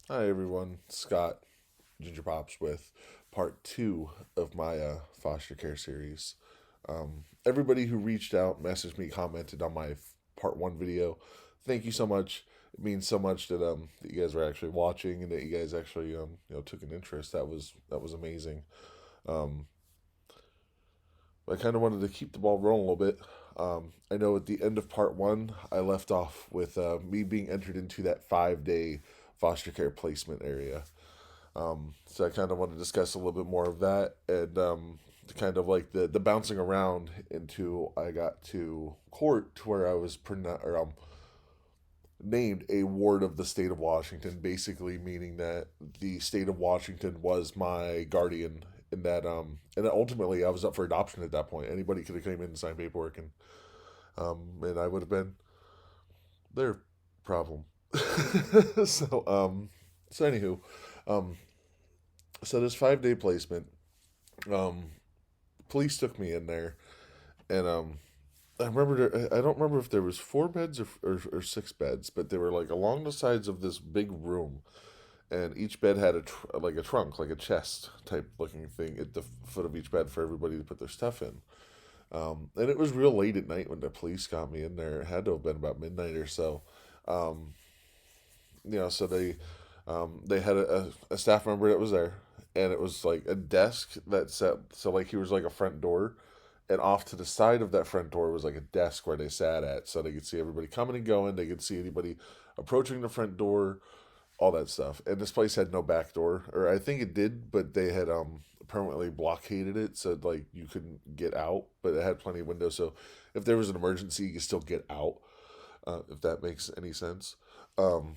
Hi everyone, Scott Ginger Pops with part two of my foster care series. Everybody who reached out, messaged me, commented on my part one video. Thank you so much. It means so much that you guys were actually watching and that you guys actually took an interest. That was amazing. Um, I kind of wanted to keep the ball rolling a little bit. I know at the end of part one, I left off with me being entered into that 5 day foster care placement area. So I kind of want to discuss a little bit more of that and kind of like the bouncing around into I got to court to where I was named a ward of the state of Washington, basically meaning that the state of Washington was my guardian. And that ultimately I was up for adoption at that point. Anybody could have came in and signed paperwork, and I would have been their problem. so so anywho, um, so this 5 day placement, um, police took me in there, and I don't remember if there was 4 beds or 6 beds, but they were like along the sides of this big room, and each bed had like a trunk, like a chest type looking thing at the foot of each bed for everybody to put their stuff in. And it was real late at night when the police got me in there. It had to have been about midnight or so. Um, so they had a staff member that was there, and it was like a desk that sat so like he was like a front door, and off to the side of that front door was like a desk where they sat at, so they could see everybody coming and going. They could see anybody approaching the front door, all that stuff. And this place had no back door, or I think it did, but they had permanently blockaded it so like you couldn't get out, but it had plenty of windows, so if there was an emergency, you could still get out. If that makes any sense. Um,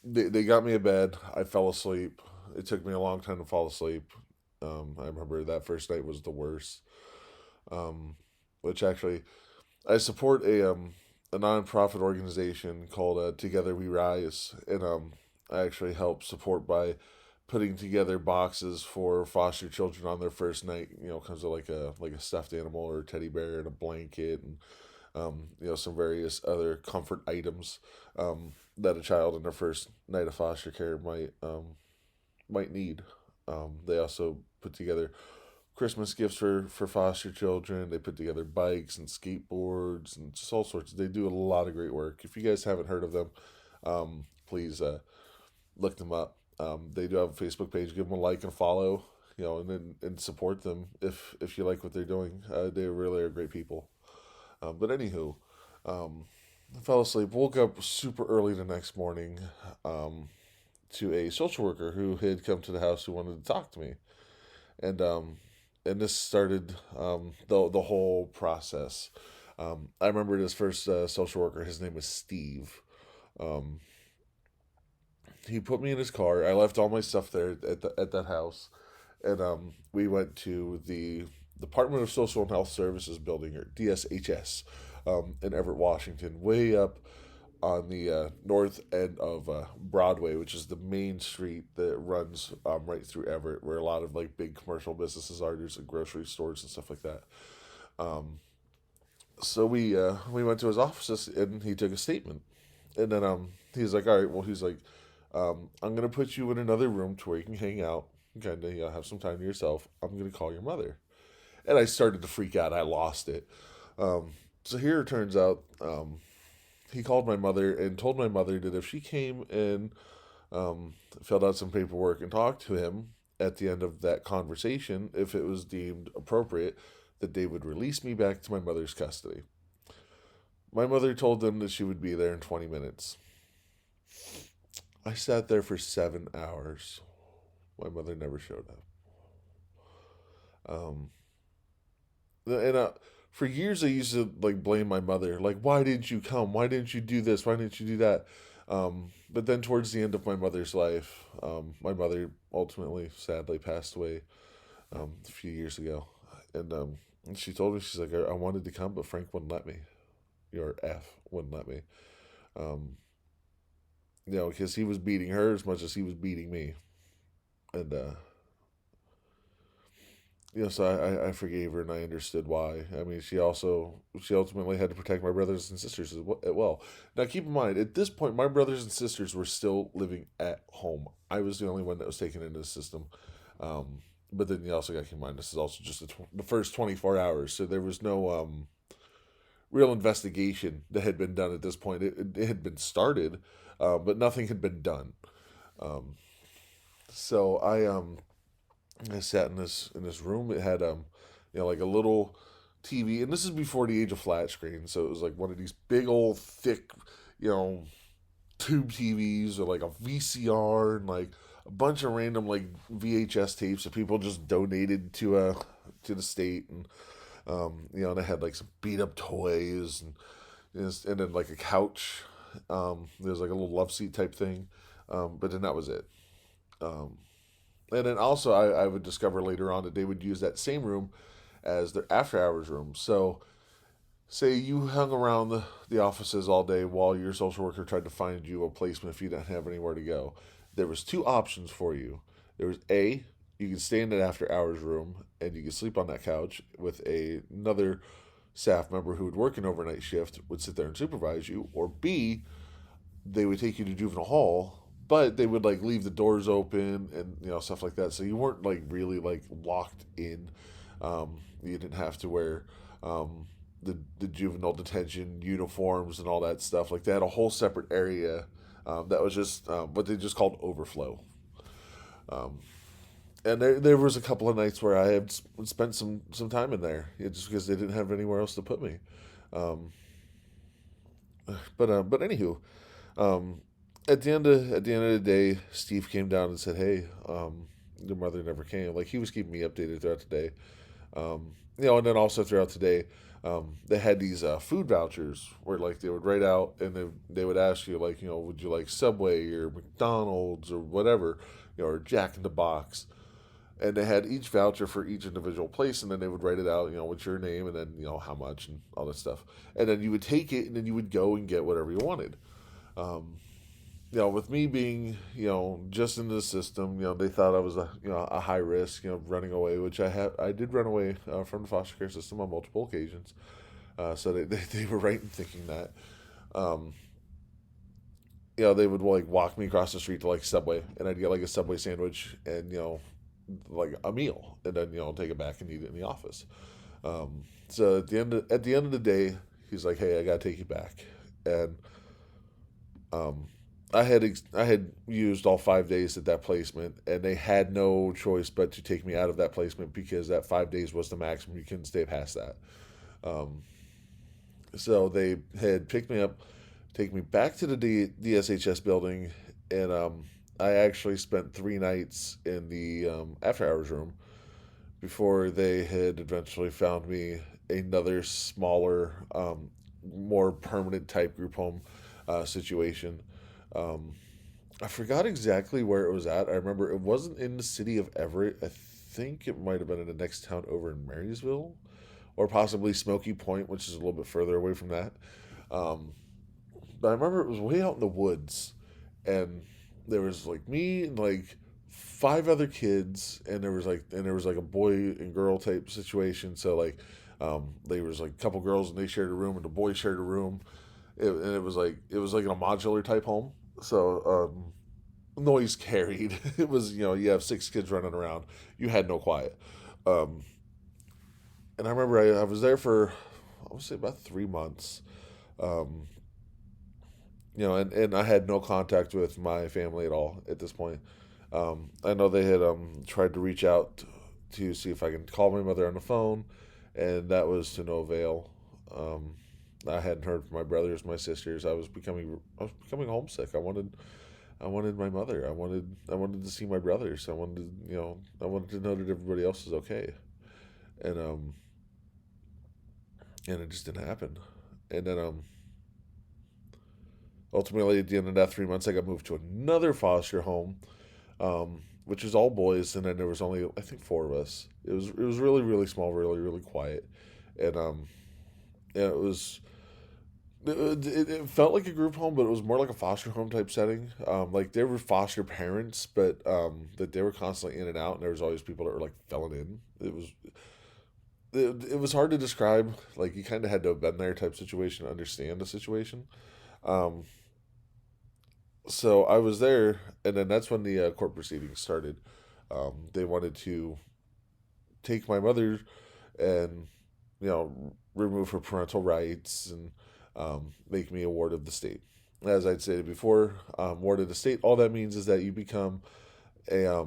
they got me a bed. I fell asleep. It took me a long time to fall asleep. I remember that first night was the worst. Um, which actually, I support a nonprofit organization called Together We Rise, and I actually help support by putting together boxes for foster children on their first night. Comes with like a stuffed animal or a teddy bear and a blanket and some various other comfort items that a child in their first night of foster care might need. They also put together Christmas gifts for foster children. They put together bikes and skateboards and just all sorts. They do a lot of great work. If you guys haven't heard of them, please look them up. They do have a Facebook page. Give them a like and follow. And support them if you like what they're doing. They really are great people. But anywho, um, I fell asleep, woke up super early the next morning um, to a social worker who had come to the house who wanted to talk to me, and this started the whole process. I remember this first social worker. His name was Steve. Um, he put me in his car. I left all my stuff there at that house, and we went to the Department of Social and Health Services building, or DSHS, in Everett, Washington, way up on the north end of Broadway, which is the main street that runs right through Everett, where a lot of like big commercial businesses are. There's like grocery stores and stuff like that. Um, so we went to his offices and he took a statement, and then he's like, all right, well he's like, I'm gonna put you in another room to where you can hang out, kind of have some time to yourself. I'm gonna call your mother, and I started to freak out. I lost it. So here it turns out he called my mother and told my mother that if she came and filled out some paperwork and talked to him at the end of that conversation, if it was deemed appropriate, that they would release me back to my mother's custody. My mother told them that she would be there in 20 minutes. I sat there for 7 hours. My mother never showed up. Um, and for years, I used to like blame my mother. Like, why didn't you come? Why didn't you do this? Why didn't you do that? But then towards the end of my mother's life, my mother ultimately, sadly, passed away a few years ago. And she told me, she's like, I wanted to come, but Frank wouldn't let me. Your F wouldn't let me. Um, because he was beating her as much as he was beating me. And So I forgave her and I understood why. I mean, she ultimately had to protect my brothers and sisters as well. Now, keep in mind, at this point, my brothers and sisters were still living at home. I was the only one that was taken into the system. But then you also got to keep in mind this is also just the first 24 hours, so there was no real investigation that had been done at this point. It had been started, but nothing had been done. Um, so I sat in this room. It had like a little TV, and this is before the age of flat screen. So it was like one of these big old thick, you know, tube TVs or like a VCR and like a bunch of random like VHS tapes that people just donated to the state, and they had like some beat up toys and then like a couch. There's like a little love seat type thing, but then that was it. Um, and then also I would discover later on that they would use that same room as their after hours room. So say you hung around the offices all day while your social worker tried to find you a placement if you didn't have anywhere to go. There was two options for you. There was A, you could stay in that after hours room and you could sleep on that couch with another staff member who would work an overnight shift would sit there and supervise you, or B, they would take you to juvenile hall, but they would like leave the doors open and stuff like that, so you weren't like really like locked in. You didn't have to wear the juvenile detention uniforms and all that stuff. Like they had a whole separate area that was just what they just called overflow. Um, and there was a couple of nights where I had spent some time in there, just because they didn't have anywhere else to put me. Um, but anywho, um, at the end of the day, Steve came down and said, "Hey, your mother never came." Like he was keeping me updated throughout the day. And then also throughout the day, they had these food vouchers where like they would write out and they would ask you like would you like Subway or McDonald's or whatever, or Jack in the Box, and they had each voucher for each individual place, and then they would write it out, with your name and then how much and all that stuff, and then you would take it and then you would go and get whatever you wanted. Um, with me being, just in the system, they thought I was a high risk, running away, which I did run away from the foster care system on multiple occasions. So they were right in thinking that. Um, they would like walk me across the street to like Subway, and I'd get like a Subway sandwich and like a meal, and then take it back and eat it in the office. So at the end of the day, he's like, "Hey, I gotta take you back," and um, I had used all 5 days at that placement, and they had no choice but to take me out of that placement because that 5 days was the maximum. You couldn't stay past that. Um, so they had picked me up, take me back to the DSHS building, and I actually spent 3 nights in the after hours room before they had eventually found me another smaller, more permanent type group home situation. Um, I forgot exactly where it was at. I remember it wasn't in the city of Everett. I think it might have been in the next town over in Marysville, or possibly Smoky Point, which is a little bit further away from that. Um, but I remember it was way out in the woods, and there was like me and like five other kids, and there was like a boy and girl type situation. So like, there was like a couple girls and they shared a room, and the boys shared a room. And it was like in a modular type home. So noise carried. It was you have six kids running around. You had no quiet. Um, and I remember I was there for I would say about 3 months. Um, and I had no contact with my family at all at this point. I know they had tried to reach out to see if I can call my mother on the phone, and that was to no avail. Um, I hadn't heard from my brothers, my sisters. I was becoming homesick. I wanted my mother. I wanted to see my brothers. I wanted to know that everybody else is okay. And and it just didn't happen. And then ultimately at the end of that 3 months, I got moved to another foster home, which was all boys, and then there was only I think four of us. It was really really small, really really quiet, and it was it felt like a group home, but it was more like a foster home type setting. Like there were foster parents, but that they were constantly in and out, and there was always people that were like filling in. It was hard to describe. Like you kind of had to have been there type situation to understand the situation. Um, so I was there, and then that's when the court proceedings started. They wanted to take my mother and remove her parental rights and make me a ward of the state. As I'd stated before, ward of the state, all that means is that you become a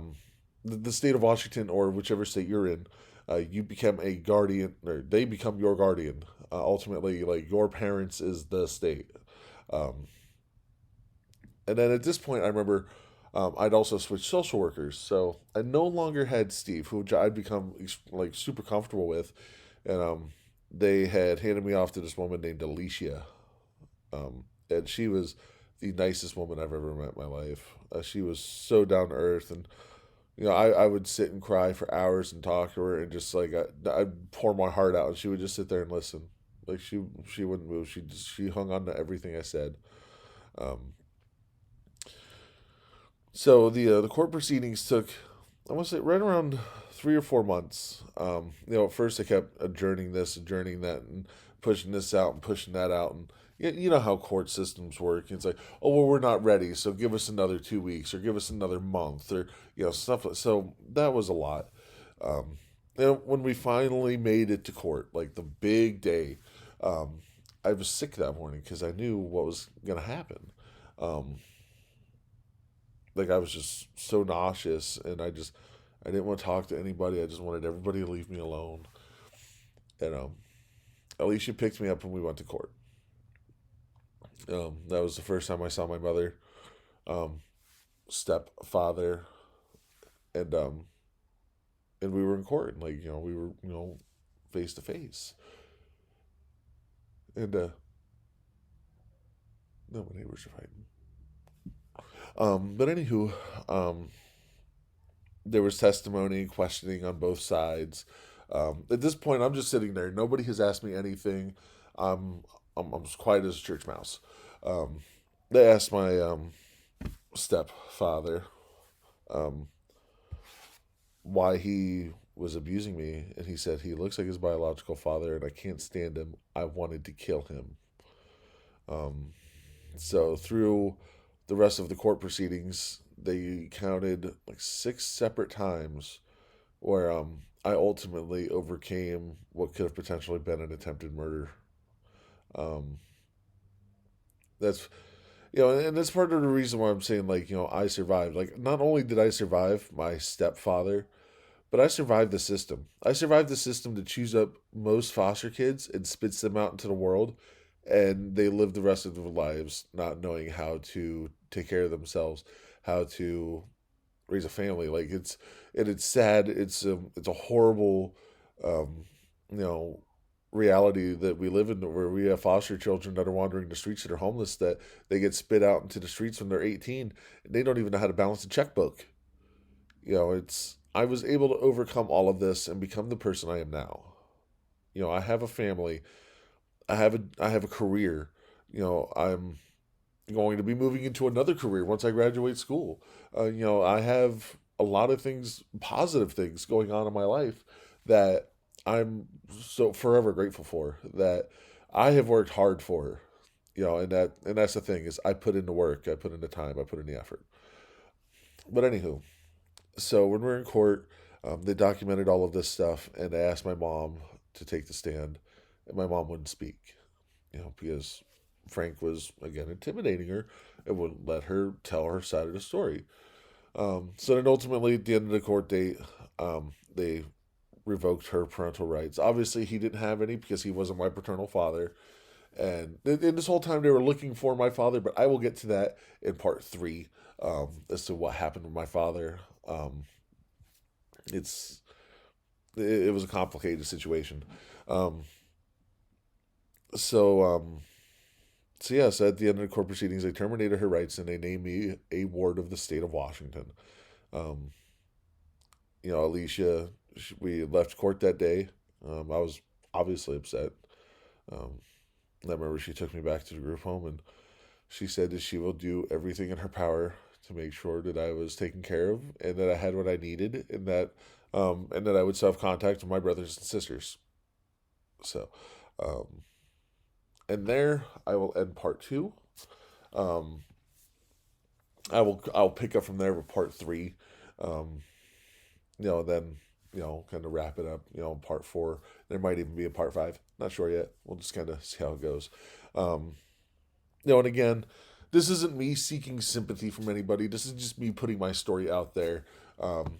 the state of Washington or whichever state you're in. You become a guardian, or they become your guardian. Ultimately, like your parents is the state. Um, and then at this point, I remember I'd also switched social workers, so I no longer had Steve, who I'd become like super comfortable with, and they had handed me off to this woman named Alicia, and she was the nicest woman I've ever met in my life. She was so down to earth, and I would sit and cry for hours and talk to her, and just like I'd pour my heart out, and she would just sit there and listen. Like she wouldn't move. She hung on to everything I said. Um, so the court proceedings took, I want to say, right around 3 or 4 months. At first they kept adjourning that, and pushing this out and pushing that out, and you know how court systems work. It's like, oh well, we're not ready, so give us another 2 weeks, or give us another month, or stuff. So that was a lot. Um, when we finally made it to court, like the big day, um, I was sick that morning because I knew what was gonna happen. Um, like I was just so nauseous, and I didn't want to talk to anybody. I just wanted everybody to leave me alone. And Alicia picked me up when we went to court. That was the first time I saw my mother, um, stepfather, and we were in court, and like we were face to face, and no, my neighbors are fighting. But anywho, um, there was testimony, questioning on both sides. At this point, I'm just sitting there. Nobody has asked me anything. I'm I'm as quiet as a church mouse. Um, they asked my stepfather um, why he was abusing me, and he said he looks like his biological father, and I can't stand him. I wanted to kill him. Um, so through the rest of the court proceedings, they counted like 6 separate times where I ultimately overcame what could have potentially been an attempted murder. Um, that's and that's part of the reason why I'm saying, like, I survived. Like, not only did I survive my stepfather, but I survived the system. I survived the system to choose up most foster kids and spits them out into the world, and they live the rest of their lives not knowing how to take care of themselves, how to raise a family. Like it's sad. It's a horrible, um, you know, reality that we live in, where we have foster children that are wandering the streets, that are homeless, that they get spit out into the streets when they're 18, and they don't even know how to balance a checkbook. It's I was able to overcome all of this and become the person I am now. I have a family. I have a career. I'm going to be moving into another career once I graduate school. I have a lot of things, positive things going on in my life that I'm so forever grateful for, that I have worked hard for. And that's the thing, is I put in the work, I put in the time, I put in the effort. But anywho, so when we were in court, they documented all of this stuff, and they asked my mom to take the stand, and my mom wouldn't speak, because Frank was again intimidating her and wouldn't let her tell her side of the story. So then ultimately, at the end of the court date, they revoked her parental rights. Obviously, he didn't have any because he wasn't my paternal father. And in this whole time, they were looking for my father, but I will get to that in part three, as to what happened with my father. It's it was a complicated situation. Um, so um, so yes, at the end of the court proceedings, they terminated her rights, and they named me a ward of the state of Washington. Um, Alicia, we left court that day. I was obviously upset. Um, I remember she took me back to the group home, and she said that she will do everything in her power to make sure that I was taken care of and that I had what I needed, and that I would still have contact with my brothers and sisters. So, um, and there I will end part two. Um, I'll pick up from there with part three. Um, then kind of wrap it up. Part four. There might even be a part five. Not sure yet. We'll just kind of see how it goes. Um, and again, this isn't me seeking sympathy from anybody. This is just me putting my story out there. Um,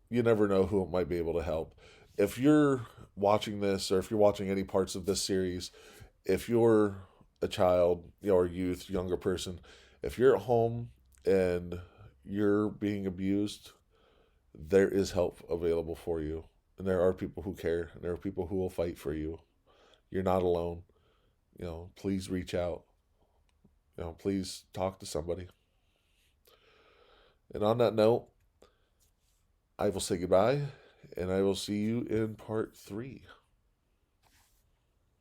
you never know who it might be able to help. If you're watching this, or if you're watching any parts of this series, if you're a child, or youth, younger person, if you're at home and you're being abused, there is help available for you. And there are people who care, and there are people who will fight for you. You're not alone. Please reach out. Please talk to somebody. And on that note, I will say goodbye, and I will see you in part three.